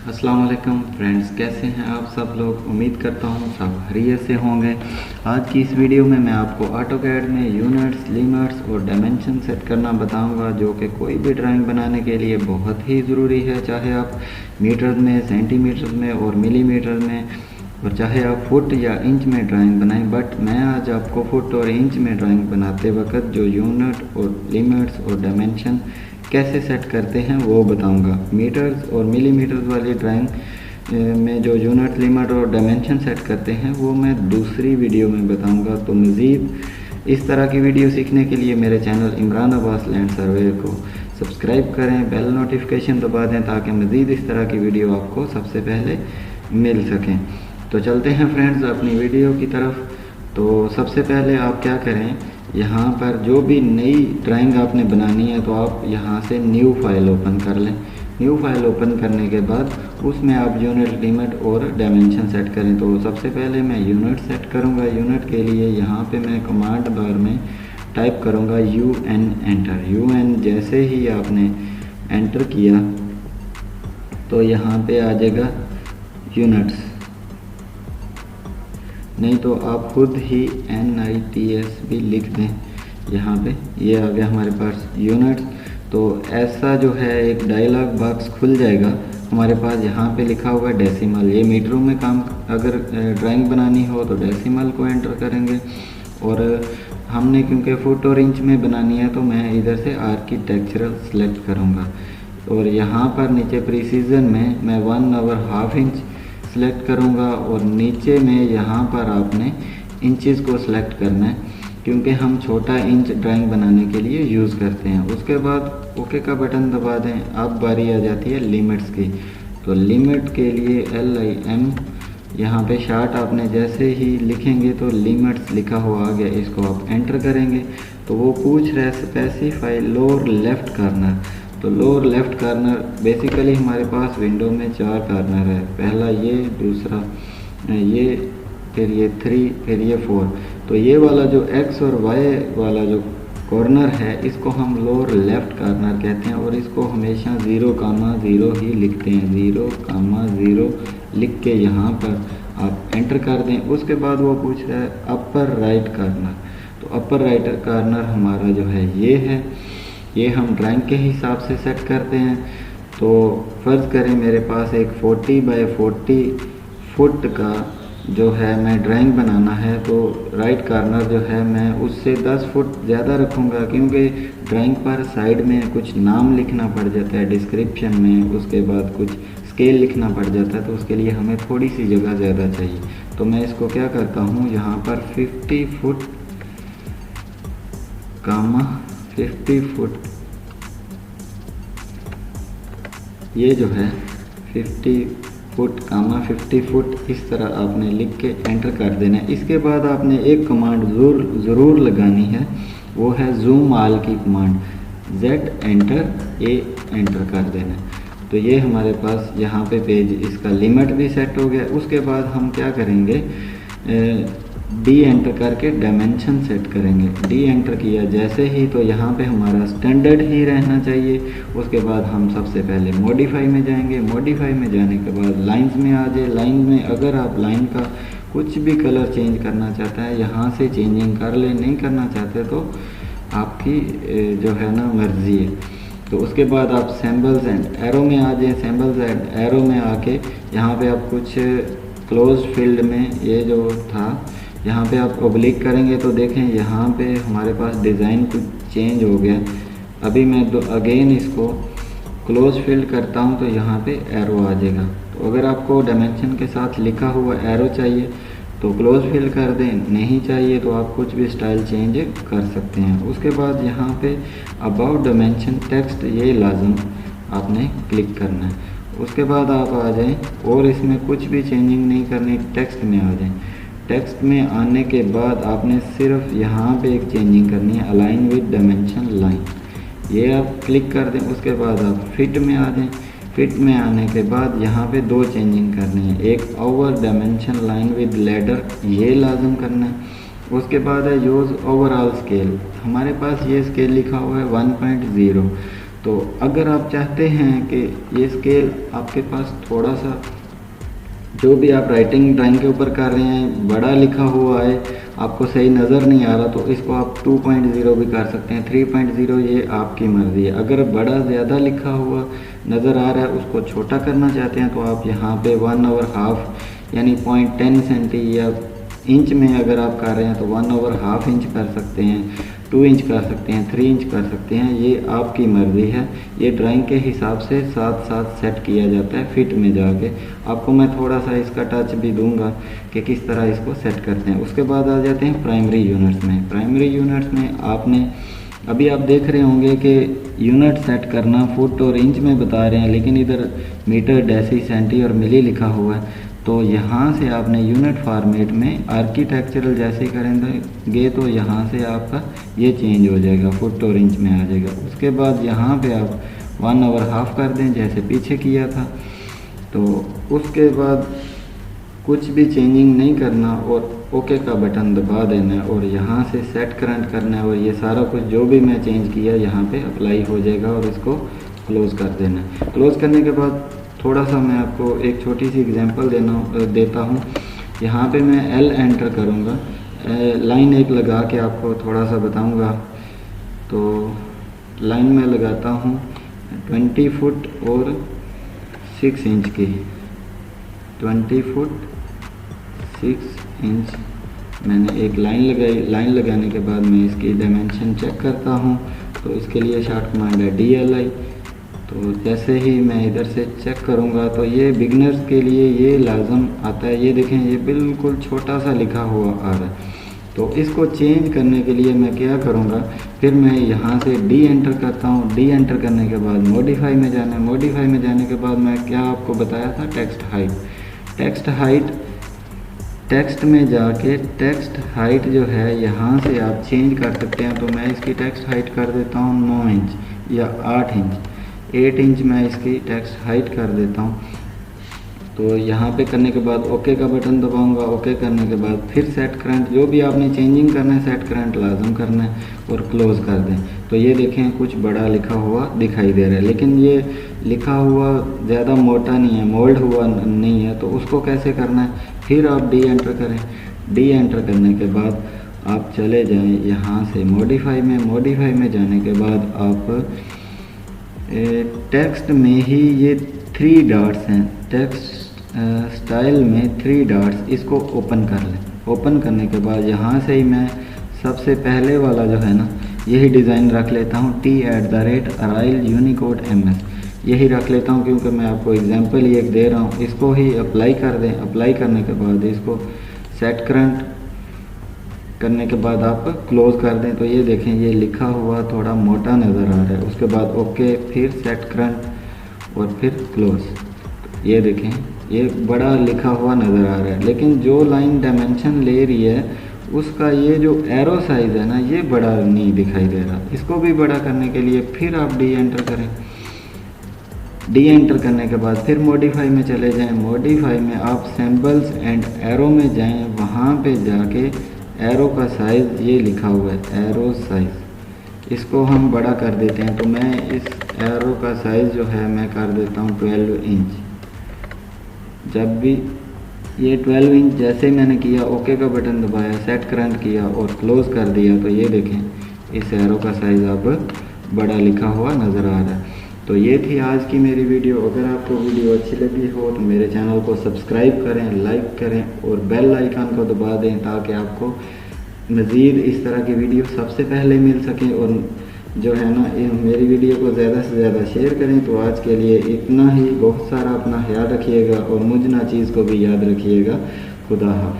अस्सलाम वालेकुम फ्रेंड्स, कैसे हैं आप सब लोग। उम्मीद करता हूँ सब खैरियत से होंगे। आज की इस वीडियो में मैं आपको ऑटोकैड में यूनिट्स, लिमिट्स और डायमेंशन सेट करना बताऊंगा, जो कि कोई भी ड्राइंग बनाने के लिए बहुत ही ज़रूरी है। चाहे आप मीटर में, सेंटीमीटर में और मिलीमीटर में, और चाहे आप फुट या इंच में ड्राइंग बनाएं। बट मैं आज आपको फुट और इंच में ड्राइंग बनाते वक्त जो यूनिट और लिमिट्स और डायमेंशन कैसे सेट करते हैं वो बताऊंगा। मीटर्स और मिलीमीटर्स वाली ड्राइंग में जो यूनिट, लिमिट और डायमेंशन सेट करते हैं वो मैं दूसरी वीडियो में बताऊंगा। तो मज़ीद इस तरह की वीडियो सीखने के लिए मेरे channel Imran Abbas land survey को सब्सक्राइब करें, बेल नोटिफिकेशन दबा दें ताकि मज़ीद इस तरह की वीडियो आपको सबसे पहले मिल सकें। तो चलते हैं फ्रेंड्स अपनी वीडियो की तरफ। तो सबसे पहले आप क्या करें, यहाँ पर जो भी नई ड्राइंग आपने बनानी है तो आप यहाँ से न्यू फाइल ओपन कर लें। न्यू फाइल ओपन करने के बाद उसमें आप यूनिट, लिमिट और डायमेंशन सेट करें। तो सबसे पहले मैं यूनिट सेट करूँगा। यूनिट के लिए यहाँ पे मैं कमांड बार में टाइप करूँगा UN एंटर। UN जैसे ही आपने एंटर किया तो यहाँ पे आ जाएगा यूनिट्स, नहीं तो आप खुद ही NITS भी लिख दें। यहाँ पे ये आ गया हमारे पास यूनिट। तो ऐसा जो है एक डायलॉग बॉक्स खुल जाएगा हमारे पास। यहाँ पे लिखा हुआ है डेसिमल। ये मीटरों में काम, अगर ड्राइंग बनानी हो तो डेसिमल को एंटर करेंगे। और हमने क्योंकि फुट और इंच में बनानी है तो मैं इधर से आर्किटेक्चरल सेलेक्ट करूँगा। और यहाँ पर नीचे प्रिसीजन में मैं 1/2 इंच सेलेक्ट करूँगा। और नीचे में यहाँ पर आपने इंचेस को सिलेक्ट करना है, क्योंकि हम छोटा इंच ड्राइंग बनाने के लिए यूज़ करते हैं। उसके बाद ओके का बटन दबा दें। अब बारी आ जाती है लिमिट्स की। तो लिमिट के लिए LIM यहाँ पे शार्ट आपने जैसे ही लिखेंगे तो लिमिट्स लिखा हुआ आ गया, इसको आप एंटर करेंगे तो वो पूछ रहा है स्पेसिफाई लोअर लेफ़्ट कॉर्नर। तो लोअर लेफ़्ट कॉर्नर बेसिकली हमारे पास विंडो में 4 कॉर्नर है। पहला ये, दूसरा ये, फिर ये 3, फिर ये 4। तो ये वाला जो X और Y वाला जो कॉर्नर है इसको हम लोअर लेफ़्ट कॉर्नर कहते हैं। और इसको हमेशा 0,0 ही लिखते हैं। 0,0 लिख के यहाँ पर आप एंटर कर दें। उसके बाद वो पूछ रहा है अपर राइट कॉर्नर। तो अपर राइट कॉर्नर हमारा जो है ये है। ये हम ड्राइंग के हिसाब से सेट करते हैं। तो फ़र्ज़ करें मेरे पास एक 40 बाय 40 फुट का जो है मैं ड्राइंग बनाना है, तो राइट कॉर्नर जो है मैं उससे 10 फुट ज़्यादा रखूँगा, क्योंकि ड्राइंग पर साइड में कुछ नाम लिखना पड़ जाता है डिस्क्रिप्शन में, उसके बाद कुछ स्केल लिखना पड़ जाता है। तो उसके लिए हमें थोड़ी सी जगह ज़्यादा चाहिए। तो मैं इसको क्या करता हूँ, यहाँ पर 50 फुट, 50 फुट, ये जो है 50 फुट, 50 फुट, इस तरह आपने लिख के एंटर कर देना है। इसके बाद आपने एक कमांड ज़रूर लगानी है, वो है जूम ऑल की command. Z enter, A enter कर देना है। तो ये हमारे पास यहाँ पे पेज, इसका लिमिट भी सेट हो गया। उसके बाद हम क्या करेंगे, D एंटर करके डायमेंशन सेट करेंगे। D एंटर किया जैसे ही तो यहाँ पे हमारा स्टैंडर्ड ही रहना चाहिए। उसके बाद हम सबसे पहले मॉडिफाई में जाएंगे। मॉडिफाई में जाने के बाद लाइंस में आ जाए। लाइन में अगर आप लाइन का कुछ भी कलर चेंज करना चाहता है यहाँ से चेंजिंग कर ले, नहीं करना चाहते तो आपकी जो है ना मर्ज़ी है। तो उसके बाद आप सैम्बल्स एंड एरो में आ जाए। सैम्बल्स एंड एरो में आके यहाँ पे आप कुछ क्लोज फील्ड में, ये जो था यहाँ पे आप ओब्लिक करेंगे तो देखें यहाँ पे हमारे पास डिज़ाइन कुछ चेंज हो गया। अभी मैं अगेन इसको क्लोज फील्ड करता हूँ तो यहाँ पे एरो आ जाएगा। तो अगर आपको डायमेंशन के साथ लिखा हुआ एरो चाहिए तो क्लोज फील्ड कर दें, नहीं चाहिए तो आप कुछ भी स्टाइल चेंज कर सकते हैं। उसके बाद यहाँ पे अबाउट डायमेंशन टेक्स्ट, ये लाजम आपने क्लिक करना है। उसके बाद आप आ जाएं और इसमें कुछ भी चेंजिंग नहीं करनी, टेक्स्ट में आ जाएं। टेक्स्ट में आने के बाद आपने सिर्फ यहाँ पे एक चेंजिंग करनी है, अलाइन विद डायमेंशन लाइन, ये आप क्लिक कर दें। उसके बाद आप फिट में आ जाएं। फिट में आने के बाद यहाँ पे 2 चेंजिंग करनी है, एक over dimension line with ladder, ये लाजम करना है। उसके बाद है यूज़ ओवरऑल स्केल। हमारे पास ये स्केल लिखा हुआ है 1.0। तो अगर आप चाहते हैं कि ये स्केल आपके पास थोड़ा सा, जो भी आप राइटिंग ड्राइंग के ऊपर कर रहे हैं, बड़ा लिखा हुआ है, आपको सही नज़र नहीं आ रहा, तो इसको आप 2.0 भी कर सकते हैं, 3.0, ये आपकी मर्ज़ी है। अगर बड़ा ज़्यादा लिखा हुआ नज़र आ रहा है, उसको छोटा करना चाहते हैं, तो आप यहाँ पे 1/2 यानी 0.10 सेंटी या इंच में अगर आप कर रहे हैं तो 1/2 इंच कर सकते हैं, 2 इंच कर सकते हैं, 3 इंच कर सकते हैं, ये आपकी मर्ज़ी है। ये ड्राइंग के हिसाब से साथ साथ सेट किया जाता है फिट में जाके। आपको मैं थोड़ा सा इसका टच भी दूंगा कि किस तरह इसको सेट करते हैं। उसके बाद आ जाते हैं प्राइमरी यूनिट्स में। प्राइमरी यूनिट्स में आपने अभी आप देख रहे होंगे कि यूनिट सेट करना फुट और इंच में बता रहे हैं, लेकिन इधर मीटर, डेसी, सेंटी और मिली लिखा हुआ है। तो यहाँ से आपने यूनिट फॉर्मेट में आर्किटेक्चरल जैसे करेंगे तो यहाँ से आपका ये चेंज हो जाएगा, फुट और इंच में आ जाएगा। उसके बाद यहाँ पे आप 1/2 कर दें जैसे पीछे किया था। तो उसके बाद कुछ भी चेंजिंग नहीं करना और ओके का बटन दबा देना है और यहाँ से सेट करंट करना है और ये सारा कुछ जो भी मैं चेंज किया यहाँ पे अप्लाई हो जाएगा और इसको क्लोज़ कर देना है। क्लोज़ करने के बाद थोड़ा सा मैं आपको एक छोटी सी एग्जांपल देता हूँ। यहाँ पे मैं L एंटर करूँगा, लाइन एक लगा के आपको थोड़ा सा बताऊँगा। तो लाइन में लगाता हूँ 20 फुट और 6 इंच की, 20 फुट 6 इंच मैंने एक लाइन लगाई। लाइन लगाने के बाद मैं इसकी डायमेंशन चेक करता हूँ। तो इसके लिए शॉर्ट कमांड है DLI। तो जैसे ही मैं इधर से चेक करूँगा तो ये बिगनर्स के लिए ये लाजम आता है। ये देखें, ये बिल्कुल छोटा सा लिखा हुआ आ रहा है। तो इसको चेंज करने के लिए मैं क्या करूँगा, फिर मैं यहाँ से D एंटर करता हूँ। D एंटर करने के बाद मॉडिफाई में जाना है। मॉडिफाई में जाने के बाद मैं क्या आपको बताया था, text height. Text height, text में जाके टेक्स्ट हाइट जो है यहाँ से आप चेंज कर सकते हैं। तो मैं इसकी टेक्स्ट हाइट कर देता हूँ 9 इंच या 8 इंच, 8 इंच मैं इसकी टेक्स्ट हाइट कर देता हूँ। तो यहाँ पे करने के बाद ओके का बटन दबाऊंगा। ओके करने के बाद फिर सेट करंट, जो भी आपने चेंजिंग करना है सेट करंट लाजम करना है और क्लोज़ कर दें। तो ये देखें कुछ बड़ा लिखा हुआ दिखाई दे रहा है, लेकिन ये लिखा हुआ ज़्यादा मोटा नहीं है, मोल्ड हुआ नहीं है। तो उसको कैसे करना है, फिर आप D एंटर करें। D एंटर करने के बाद आप चले जाएँ यहाँ से मॉडिफाई में। मॉडिफाई में जाने के बाद आप टेक्स्ट में ही ये 3 डॉट्स हैं, टेक्स्ट स्टाइल में 3 डॉट्स, इसको ओपन कर लें। ओपन करने के बाद यहाँ से ही मैं सबसे पहले वाला जो है ना, यही डिज़ाइन रख लेता हूँ t@Aryl यूनिकोड MS। यही रख लेता हूँ क्योंकि मैं आपको एग्जांपल ही एक दे रहा हूँ। इसको ही अप्लाई कर दें। अप्लाई करने के बाद इसको सेट करंट करने के बाद आप क्लोज़ कर दें। तो ये देखें, ये लिखा हुआ थोड़ा मोटा नज़र आ रहा है। उसके बाद ओके, फिर सेट करंट और फिर क्लोज़। ये देखें, ये बड़ा लिखा हुआ नज़र आ रहा है, लेकिन जो लाइन डायमेंशन ले रही है उसका ये जो एरो साइज़ है ना, ये बड़ा नहीं दिखाई दे रहा। इसको भी बड़ा करने के लिए फिर आप D एंटर करें। D एंटर करने के बाद फिर मॉडिफाई में चले जाएं। मॉडिफाई में आप सिंबल्स एंड एरो में जाएं। वहाँ पे जाके एरो का साइज़ ये लिखा हुआ है, एरो साइज़, इसको हम बड़ा कर देते हैं। तो मैं इस एरो का साइज़ जो है मैं कर देता हूँ 12 इंच। जब भी ये 12 इंच जैसे मैंने किया, ओके का बटन दबाया, सेट करंट किया और क्लोज़ कर दिया, तो ये देखें इस एरो का साइज़ अब बड़ा लिखा हुआ नज़र आ रहा है। तो ये थी आज की मेरी वीडियो। अगर आपको वीडियो अच्छी लगी हो तो मेरे चैनल को सब्सक्राइब करें, लाइक करें और बेल आइकन को दबा दें ताकि आपको मज़ीद इस तरह की वीडियो सबसे पहले मिल सकें। और जो है ना, मेरी वीडियो को ज़्यादा से ज़्यादा शेयर करें। तो आज के लिए इतना ही। बहुत सारा अपना ख्याल रखिएगा और मुझ ना चीज़ को भी याद रखिएगा। खुदा हाफ़िज़।